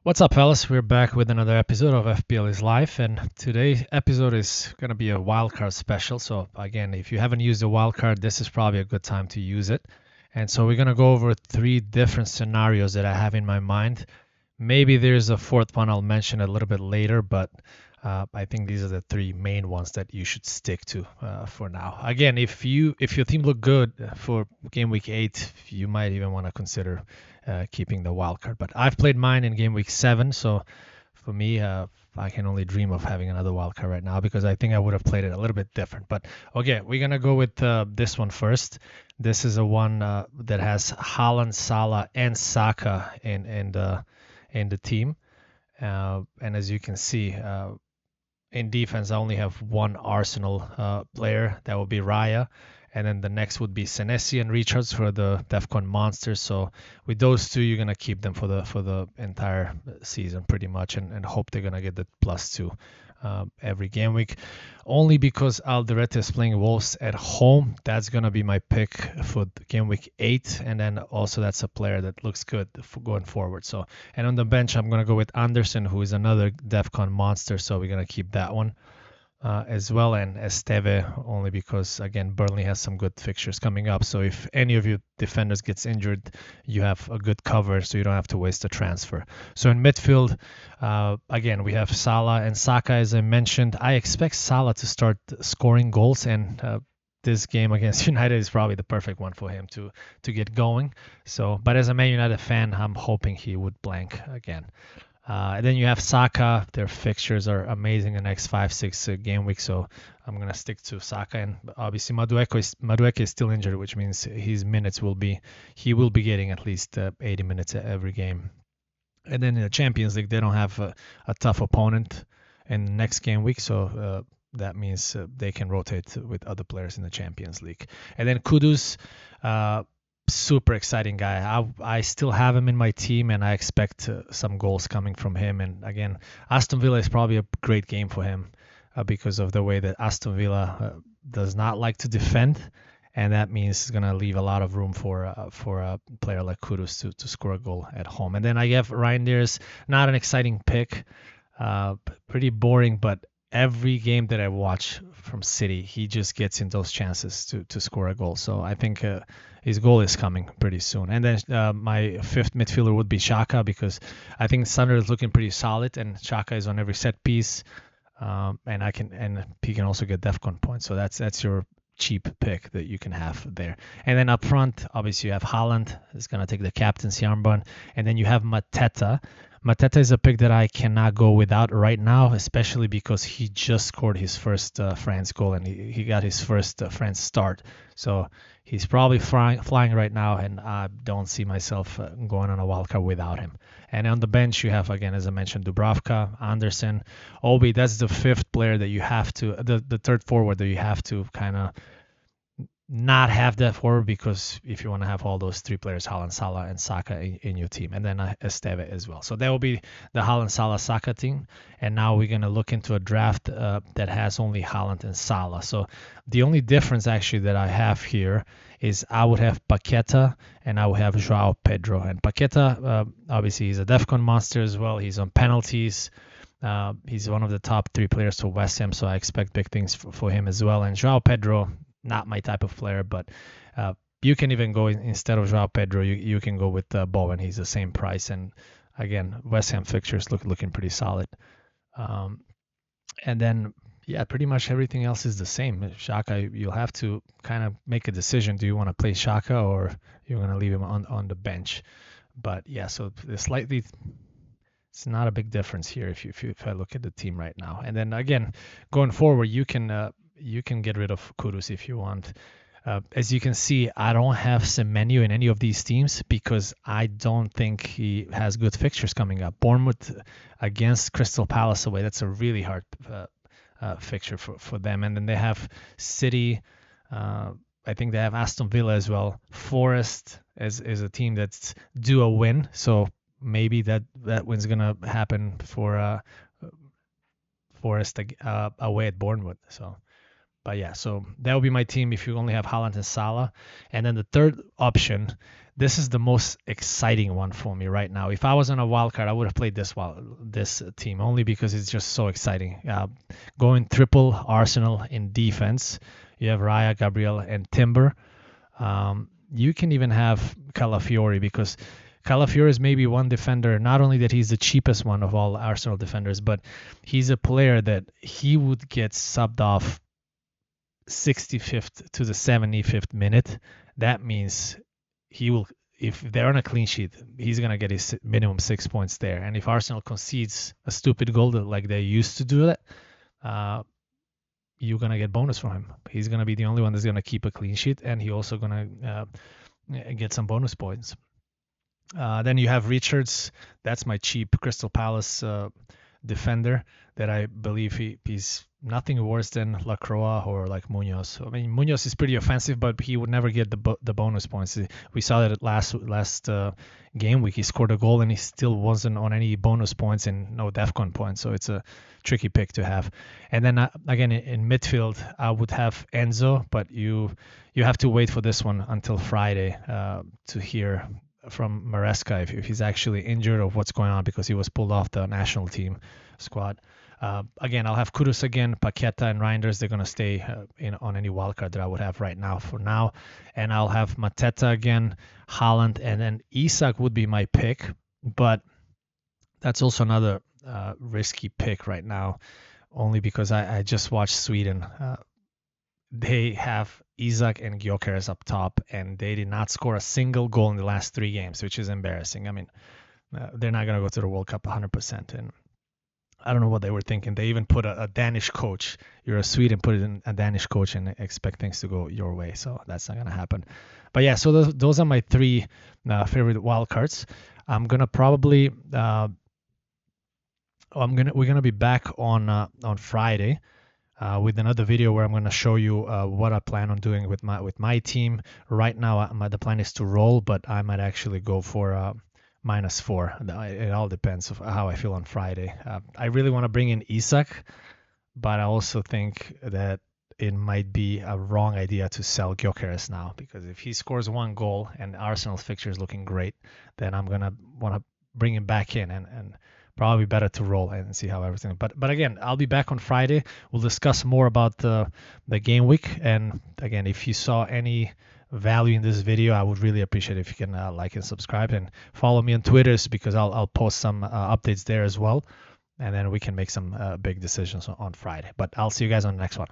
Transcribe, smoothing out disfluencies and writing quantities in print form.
What's up, fellas? We're back with another episode of FPL is Live, and today's episode is going to be a wildcard special. So, again, if you haven't used a wildcard, this is probably a good time to use it. And so, we're going to go over three different scenarios that I have in my mind. Maybe there's a fourth one I'll mention a little bit later, but I think these are the three main ones that you should stick to for now. Again, if your team look good for game week 8, you might even want to consider keeping the wild card. But I've played mine in game week 7, so for me, I can only dream of having another wild card right now because I think I would have played it a little bit different. But okay, we're gonna go with this one first. This is a one that has Haaland, Salah, and Saka in the team. And as you can see, in defense, I only have one Arsenal player. That would be Raya. And then the next would be Senesi and Richards for the DEFCON Monsters. So with those two, you're gonna keep them for the entire season pretty much, and hope they're gonna get the +2 every game week. Only because Alderete is playing Wolves at home. That's gonna be my pick for game week 8, and then also that's a player that looks good for going forward. So, and on the bench, I'm gonna go with Anderson, who is another DEFCON monster. So we're gonna keep that one. As well, and Esteve, only because again Burnley has some good fixtures coming up, so if any of your defenders gets injured, you have a good cover, so you don't have to waste a transfer. So in midfield, again we have Salah and Saka. As I mentioned, I expect Salah to start scoring goals, and this game against United is probably the perfect one for him to get going. So, but as a Man United fan, I'm hoping he would blank again. And then you have Saka. Their fixtures are amazing in the next 5-6 game week, so I'm gonna stick to Saka. And obviously Madueke is still injured, which means his minutes he will be getting at least 80 minutes every game. And then in the Champions League, they don't have a tough opponent in the next game week, so that means they can rotate with other players in the Champions League. And then Kudus. Super exciting guy. I still have him in my team, and I expect some goals coming from him. And again, Aston Villa is probably a great game for him because of the way that Aston Villa does not like to defend, and that means it's gonna leave a lot of room for a player like Kudus to score a goal at home. And then I have Reinders, not an exciting pick, pretty boring, but every game that I watch from City, he just gets in those chances to score a goal. So I think his goal is coming pretty soon. And then my fifth midfielder would be Xhaka, because I think Sunderland is looking pretty solid, and Xhaka is on every set piece, and he can also get DEFCON points. So that's your cheap pick that you can have there. And then up front, obviously you have Haaland, is going to take the captaincy armband, and then you have Mateta. Mateta is a pick that I cannot go without right now, especially because he just scored his first France goal, and he got his first France start. So he's probably flying right now, and I don't see myself going on a wildcard without him. And on the bench, you have, again, as I mentioned, Dubravka, Anderson, Obi. That's the fifth player that you have to, the third forward that you have to kind of not have that forward, because if you want to have all those three players, Haaland, Salah, and Saka in your team, and then Esteve as well. So that will be the Haaland-Salah-Saka team. And now we're going to look into a draft that has only Haaland and Salah. So the only difference actually that I have here is I would have Paqueta and I would have Joao Pedro. And Paqueta, obviously, he's a DEFCON monster as well. He's on penalties. He's one of the top 3 players for West Ham, so I expect big things for him as well. And Joao Pedro, not my type of player, but you can even go instead of Joao Pedro, you can go with Bowen. He's the same price, and again, West Ham fixtures looking pretty solid. And then yeah, pretty much everything else is the same. Xhaka, you'll have to kind of make a decision. Do you want to play Xhaka, or you're going to leave him on the bench? But yeah, so it's not a big difference here if I look at the team right now. And then again, going forward, you can get rid of Kudus if you want. As you can see, I don't have Semenyo in any of these teams because I don't think he has good fixtures coming up. Bournemouth against Crystal Palace away, that's a really hard fixture for them. And then they have City. I think they have Aston Villa as well. Forest is a team that's due a win, so maybe that win's going to happen for Forest away at Bournemouth. So. But yeah, so that would be my team if you only have Haaland and Salah. And then the third option this is the most exciting one for me right now. If I was on a wild card, I would have played this team only because it's just so exciting. Going triple Arsenal in defense, you have Raya, Gabriel, and Timber. You can even have Calafiori because Calafiori is maybe one defender, not only that he's the cheapest one of all Arsenal defenders, but he's a player that he would get subbed off 65th to the 75th minute. That means he will, if they're on a clean sheet, he's going to get his minimum 6 points there. And if Arsenal concedes a stupid goal like they used to do that, you're going to get bonus from him. He's going to be the only one that's going to keep a clean sheet, and he also going to get some bonus points. Then you have Richards. That's my cheap Crystal Palace defender that I believe he's nothing worse than Lacroix or like Munoz. I mean, Munoz is pretty offensive, but he would never get the bonus points. We saw that at last game week. He scored a goal and he still wasn't on any bonus points and no DEFCON points. So it's a tricky pick to have. And then again in midfield, I would have Enzo, but you have to wait for this one until Friday to hear from Maresca if he's actually injured or what's going on, because he was pulled off the national team squad. Again, I'll have Kudus again, Paqueta and Reinders. They're going to stay on any wildcard that I would have right now for now. And I'll have Mateta again, Haaland, and then Isak would be my pick. But that's also another risky pick right now, only because I just watched Sweden. They have Isak and Gyökeres up top, and they did not score a single goal in the last 3 games, which is embarrassing. I mean, they're not going to go to the World Cup 100%. And I don't know what they were thinking. They even put a Danish coach. You're a Swede, put it in a Danish coach and expect things to go your way. So that's not going to happen. But yeah, so those are my 3 favorite wild cards. I'm going to probably we're going to be back on Friday with another video where I'm going to show you what I plan on doing with my team. Right now, the plan is to roll, but I might actually go for -4. It all depends of how I feel on Friday. I really want to bring in Isak, but I also think that it might be a wrong idea to sell Gyökeres now, because if he scores 1 goal and Arsenal's fixture is looking great, then I'm going to want to bring him back in and probably better to roll and see how everything. But again, I'll be back on Friday. We'll discuss more about the game week. And again, if you saw any value in this video, I would really appreciate if you can like and subscribe and follow me on Twitter, because I'll post some updates there as well, and then we can make some big decisions on Friday. But I'll see you guys on the next one.